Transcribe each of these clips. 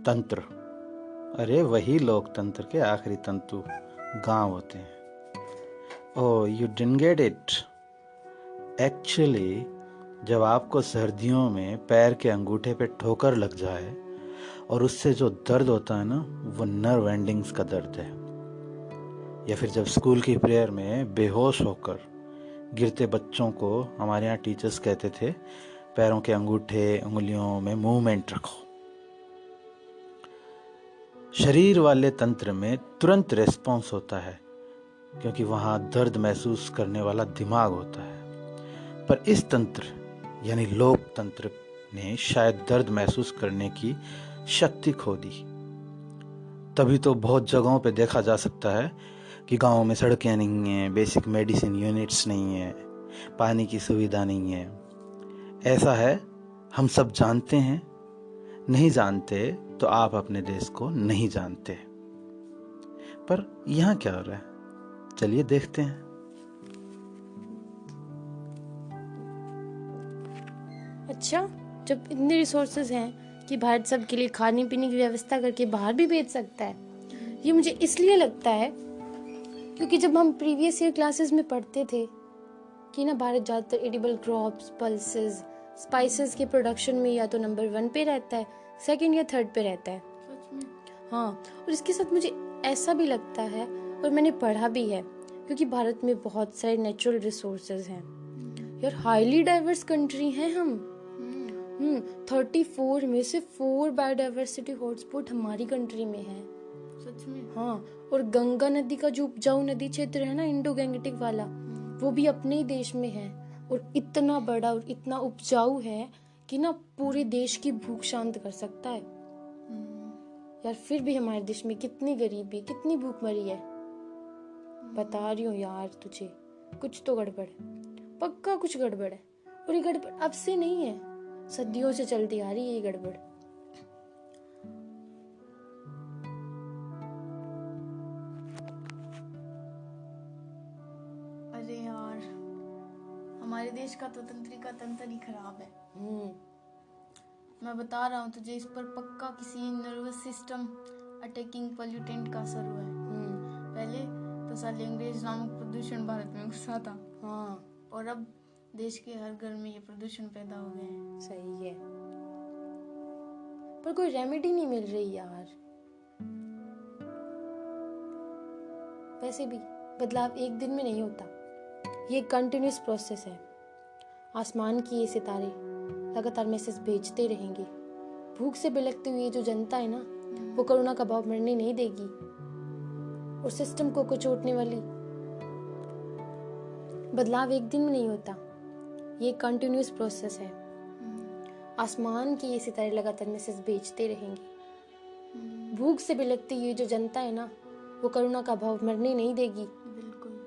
तंत्र, अरे वही लोकतंत्र के आखिरी तंतु गांव होते हैं। Oh, you didn't get it. Actually जब आपको सर्दियों में पैर के अंगूठे पे ठोकर लग जाए और उससे जो दर्द होता है ना, वो नर्व एंडिंग्स का दर्द है। या फिर जब स्कूल की प्रेयर में बेहोश होकर गिरते बच्चों को हमारे यहाँ टीचर्स कहते थे पैरों के अंगूठे उंगलियों में मूवमेंट रखो। शरीर वाले तंत्र में तुरंत रिस्पॉन्स होता है क्योंकि वहाँ दर्द महसूस करने वाला दिमाग होता है। पर इस तंत्र यानी लोकतंत्र ने शायद दर्द महसूस करने की शक्ति खो दी। तभी तो बहुत जगहों पे देखा जा सकता है कि गांवों में सड़कें नहीं हैं, बेसिक मेडिसिन यूनिट्स नहीं है, पानी की सुविधा नहीं है। ऐसा है, हम सब जानते हैं, नहीं जानते तो आप अपने देश को नहीं जानते। पर यहाँ क्या हो रहा है, चलिए देखते हैं। अच्छा, जब इतने रिसोर्सेज हैं कि भारत सबके लिए खाने पीने की व्यवस्था करके बाहर भी भेज सकता है, ये मुझे इसलिए लगता है क्योंकि जब हम प्रीवियस ईयर क्लासेस में पढ़ते थे कि ना भारत ज़्यादातर एडिबल क्रॉप्स, पल्सेस, स्पाइसेस के प्रोडक्शन में या तो नंबर 1 पे रहता है, 2nd या 3rd पे रहता है। सच में? हाँ, और इसके साथ मुझे ऐसा भी लगता है और मैंने पढ़ा भी है क्योंकि भारत में बहुत सारे नेचुरल रिसोर्सेज हैं यार। हाईली डाइवर्स कंट्री हैं हम। 34 में से 4 बायोडाइवर्सिटी हॉटस्पॉट हमारी कंट्री में है। सच में? हाँ, और गंगा नदी का जो उपजाऊ नदी क्षेत्र है ना, इंडो गैंगेटिक वाला, वो भी अपने ही देश में है और इतना बड़ा और इतना उपजाऊ है कि ना पूरे देश की भूख शांत कर सकता है यार। फिर भी हमारे देश में कितनी गरीबी, कितनी भूखमरी है। बता रही हूँ यार तुझे, कुछ तो गड़बड़ है, पक्का कुछ गड़बड़ है। और ये गड़बड़ अब से नहीं है, सदियों से चलती आ रही है ये गड़बड़। अरे यार, हमारे देश का तो तंत्रिका तंत्र ही खराब है। मैं बता रहा हूँ तुझे, इस पर पक्का किसी नर्वस सिस्टम अटैकिंग पोल्यूटेंट का असर हुआ है। पहले तो साले अंग्रेज नामक प्रदूषण भारत में घुसा था। हाँ, और अब देश के हर घर में ये प्रदूषण पैदा हो गए हैं। सही है, पर कोई रेमेडी नहीं मिल रही यार। वैसे भी बदलाव एक दिन में नहीं होता, ये कंटिन्यूस प्रोसेस है। आसमान की ये सितारे लगातार मैसेज भेजते रहेंगे। भूख से बिलखती हुई जो जनता है ना, वो करुणा का भाव मरने नहीं देगी। और सिस्टम को कुचोटने वाली बदलाव एक दिन में नहीं होता, ये कंटिन्यूस प्रोसेस है। आसमान की ये सितारे लगातार मैसेज भेजते रहेंगे। भूख से बिलखती हुई जो जनता है ना, वो करुणा का भाव मरने नहीं देगी। बिल्कुल।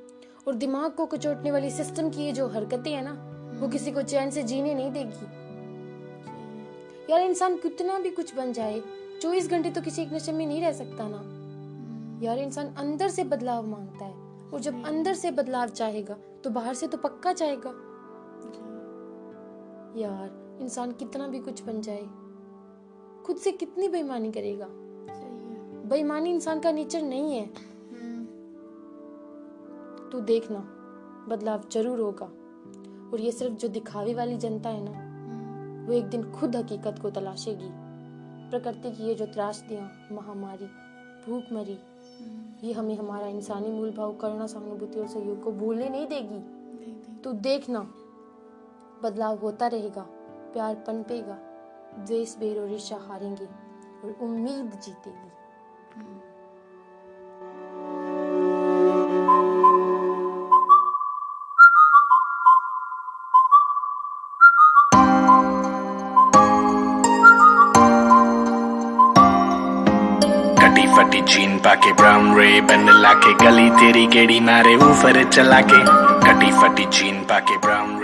और दिमाग को कुचोटने वाली सिस्टम की ये जो हरकतें हैं ना, वो किसी को चैन से जीने नहीं देगी यार। इंसान कितना भी कुछ बन जाए, 24 घंटे तो किसी एक नशे में नहीं रह सकता ना यार। इंसान अंदर से बदलाव मांगता है, और जब अंदर से बदलाव चाहेगा तो बाहर से तो पक्का चाहेगा यार। इंसान कितना भी कुछ बन जाए, खुद से कितनी बेईमानी करेगा। बेईमानी इंसान का नेचर नहीं है। तू देखना, बदलाव जरूर होगा। और ये सिर्फ जो दिखावे वाली जनता है ना, वो एक दिन खुद हकीकत को तलाशेगी। प्रकृति की ये जो त्रासदियां, महामारी, भूखमरी, ये हमें हमारा इंसानी मूल भाव, करुणा, सहानुभूति और सहयोग को भूलने नहीं देगी। तू देखना, बदलाव होता रहेगा, प्यार पनपेगा, द्वेष, बैर और ईर्ष्या हारेंगे और उम्मीद जीतेगी। कटी फटी जीन पाके ब्राउन रे बन लाके गली तेरी केड़ी नारे ऊपर चला के। कटी फटी जीन पाके ब्राउन